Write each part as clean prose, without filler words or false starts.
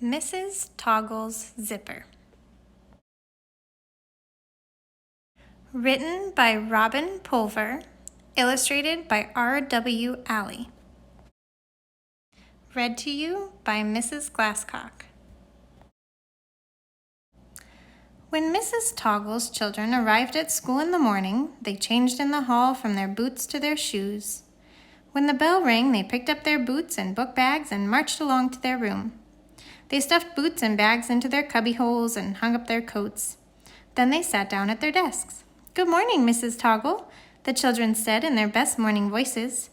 Mrs. Toggle's Zipper. Written by Robin Pulver, illustrated by R.W. Alley. Read to you by Mrs. Glasscock. When Mrs. Toggle's children arrived at school in the morning, they changed in the hall from their boots to their shoes. When the bell rang, they picked up their boots and book bags and marched along to their room. They stuffed boots and bags into their cubby holes and hung up their coats. Then they sat down at their desks. "Good morning, Mrs. Toggle," the children said in their best morning voices.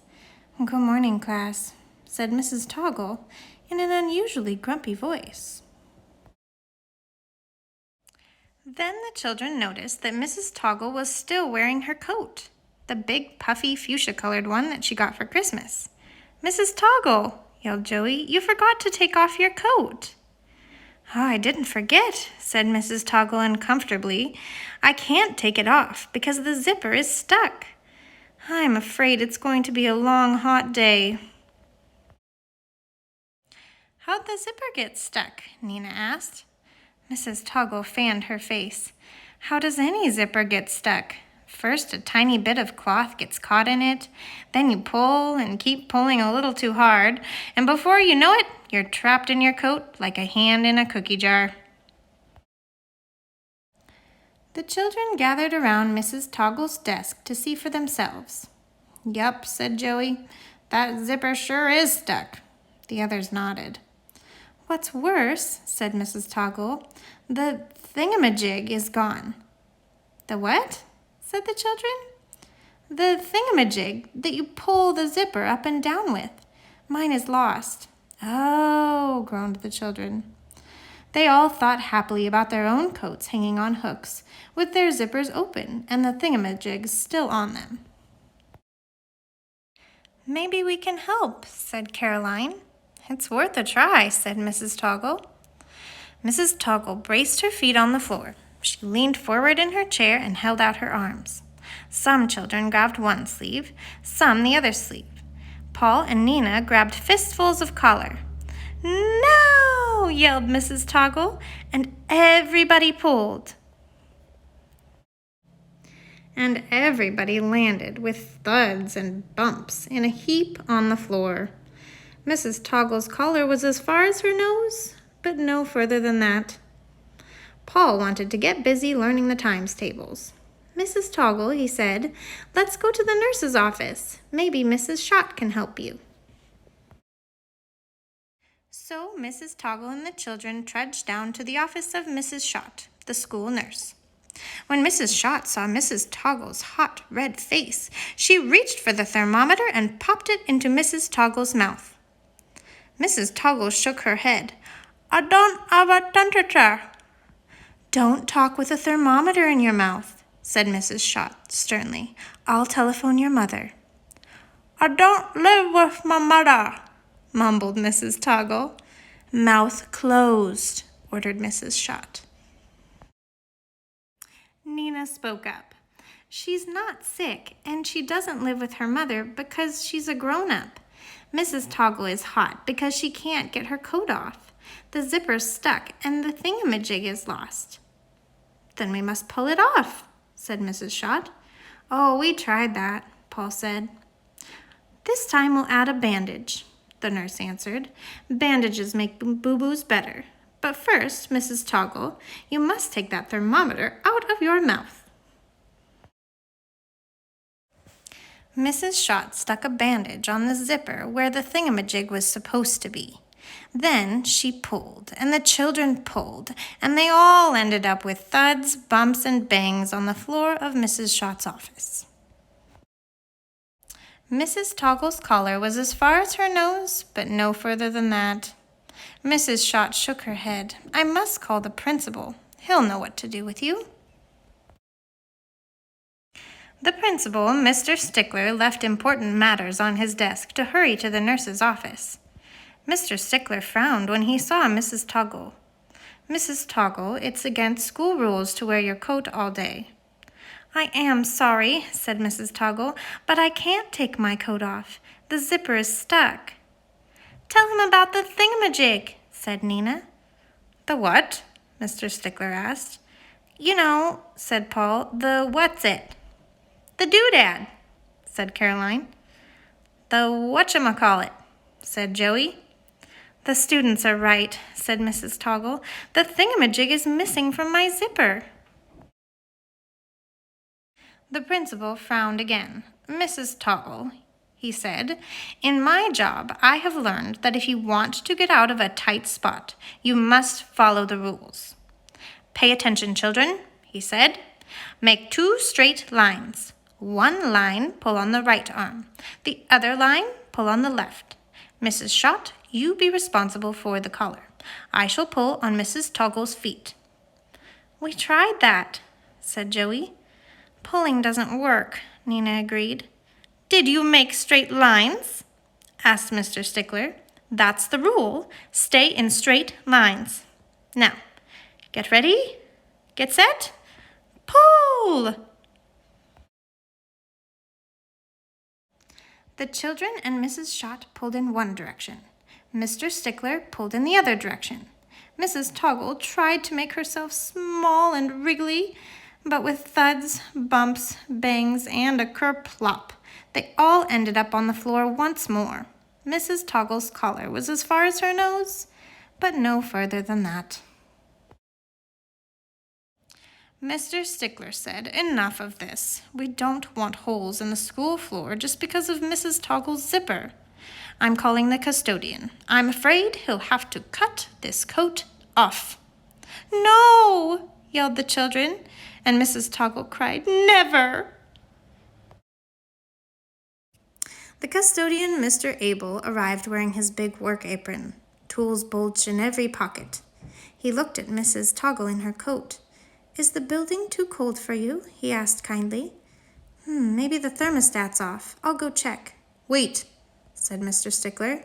"Good morning, class," said Mrs. Toggle in an unusually grumpy voice. Then the children noticed that Mrs. Toggle was still wearing her coat, the big, puffy, fuchsia-colored one that she got for Christmas. "Mrs. Toggle," yelled Joey, "you forgot to take off your coat." "Oh, I didn't forget," said Mrs. Toggle uncomfortably. "I can't take it off because the zipper is stuck. I'm afraid it's going to be a long, hot day." "How'd the zipper get stuck?" Nina asked. Mrs. Toggle fanned her face. "How does any zipper get stuck? First, a tiny bit of cloth gets caught in it. Then you pull and keep pulling a little too hard. And before you know it, you're trapped in your coat like a hand in a cookie jar." The children gathered around Mrs. Toggle's desk to see for themselves. "Yup," said Joey. "That zipper sure is stuck." The others nodded. "What's worse," said Mrs. Toggle, "the thingamajig is gone." "The what?" said the children. "The thingamajig that you pull the zipper up and down with. Mine is lost." "Oh," groaned the children. They all thought happily about their own coats hanging on hooks, with their zippers open and the thingamajigs still on them. "Maybe we can help," said Caroline. "It's worth a try," said Mrs. Toggle. Mrs. Toggle braced her feet on the floor. She leaned forward in her chair and held out her arms. Some children grabbed one sleeve, some the other sleeve. Paul and Nina grabbed fistfuls of collar. "No!" yelled Mrs. Toggle, and everybody pulled. And everybody landed with thuds and bumps in a heap on the floor. Mrs. Toggle's collar was as far as her nose, but no further than that. Paul wanted to get busy learning the times tables. "Mrs. Toggle," he said, "let's go to the nurse's office. Maybe Mrs. Schott can help you." So Mrs. Toggle and the children trudged down to the office of Mrs. Schott, the school nurse. When Mrs. Schott saw Mrs. Toggle's hot, red face, she reached for the thermometer and popped it into Mrs. Toggle's mouth. Mrs. Toggle shook her head. "I don't have a temperature." "Don't talk with a thermometer in your mouth," said Mrs. Schott sternly. "I'll telephone your mother." "I don't live with my mother," mumbled Mrs. Toggle. "Mouth closed," ordered Mrs. Schott. Nina spoke up. "She's not sick, and she doesn't live with her mother because she's a grown-up. Mrs. Toggle is hot because she can't get her coat off. The zipper's stuck, and the thingamajig is lost." "Then we must pull it off," said Mrs. Schott. "Oh, we tried that," Paul said. "This time we'll add a bandage," the nurse answered. "Bandages make boo-boos better. But first, Mrs. Toggle, you must take that thermometer out of your mouth." Mrs. Schott stuck a bandage on the zipper where the thingamajig was supposed to be. Then she pulled, and the children pulled, and they all ended up with thuds, bumps, and bangs on the floor of Mrs. Schott's office. Mrs. Toggle's collar was as far as her nose, but no further than that. Mrs. Schott shook her head. "I must call the principal. He'll know what to do with you." The principal, Mr. Stickler, left important matters on his desk to hurry to the nurse's office. Mr. Stickler frowned when he saw Mrs. Toggle. "Mrs. Toggle, it's against school rules to wear your coat all day." "I am sorry," said Mrs. Toggle, "but I can't take my coat off. The zipper is stuck." "Tell him about the thingamajig," said Nina. The what? Mr. Stickler asked. You know, said Paul, the what's it? The doodad, said Caroline. The whatchamacallit, said Joey. The students are right, said Mrs. Toggle. The thingamajig is missing from my zipper. The principal frowned again. Mrs. Toggle, he said, in my job I have learned that if you want to get out of a tight spot, you must follow the rules. Pay attention, children, he said. Make 2 straight lines. One line, pull on the right arm. The other line, pull on the left. Mrs. Schott, you be responsible for the collar. I shall pull on Mrs. Toggle's feet. We tried that, said Joey. Pulling doesn't work, Nina agreed. Did you make straight lines? Asked Mr. Stickler. That's the rule. Stay in straight lines. Now, get ready, get set, pull! The children and Mrs. Schott pulled in one direction. Mr. Stickler pulled in the other direction. Mrs. Toggle tried to make herself small and wriggly, but with thuds, bumps, bangs, and a kerplop, they all ended up on the floor once more. Mrs. Toggle's collar was as far as her nose, but no further than that. Mr. Stickler said, enough of this. We don't want holes in the school floor just because of Mrs. Toggle's zipper. I'm calling the custodian. I'm afraid he'll have to cut this coat off. No, yelled the children, and Mrs. Toggle cried, never. The custodian, Mr. Abel, arrived wearing his big work apron. Tools bulged in every pocket. He looked at Mrs. Toggle in her coat. Is the building too cold for you? He asked kindly. Maybe the thermostat's off. I'll go check. Wait, said Mr. Stickler.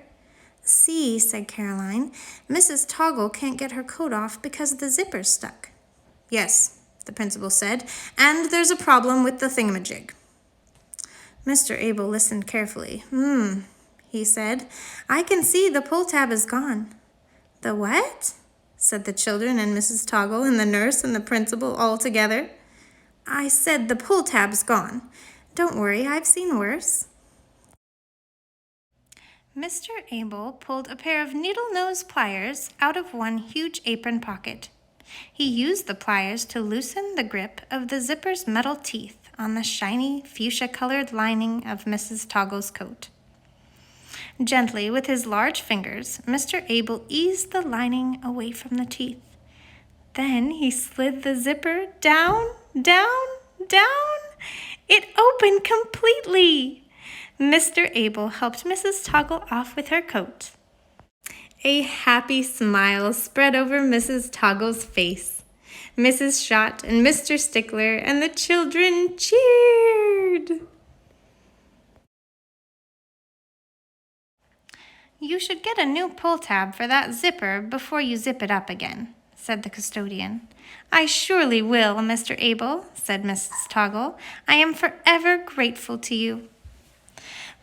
See, said Caroline, Mrs. Toggle can't get her coat off because the zipper's stuck. Yes, the principal said, and there's a problem with the thingamajig. Mr. Abel listened carefully. He said, I can see the pull tab is gone. The what? Said the children and Mrs. Toggle and the nurse and the principal all together. I said the pull tab's gone. Don't worry, I've seen worse. Mr. Abel pulled a pair of needle-nose pliers out of one huge apron pocket. He used the pliers to loosen the grip of the zipper's metal teeth on the shiny, fuchsia-colored lining of Mrs. Toggle's coat. Gently, with his large fingers, Mr. Abel eased the lining away from the teeth. Then he slid the zipper down, down, down. It opened completely. Mr. Abel helped Mrs. Toggle off with her coat. A happy smile spread over Mrs. Toggle's face. Mrs. Schott and Mr. Stickler and the children cheered. You should get a new pull tab for that zipper before you zip it up again, said the custodian. I surely will, Mr. Abel, said Mrs. Toggle. I am forever grateful to you.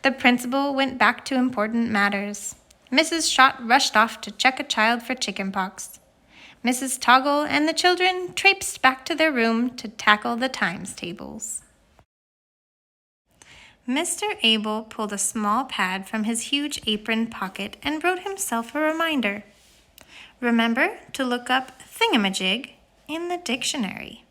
The principal went back to important matters. Mrs. Schott rushed off to check a child for chickenpox. Mrs. Toggle and the children traipsed back to their room to tackle the times tables. Mr. Abel pulled a small pad from his huge apron pocket and wrote himself a reminder. Remember to look up thingamajig in the dictionary.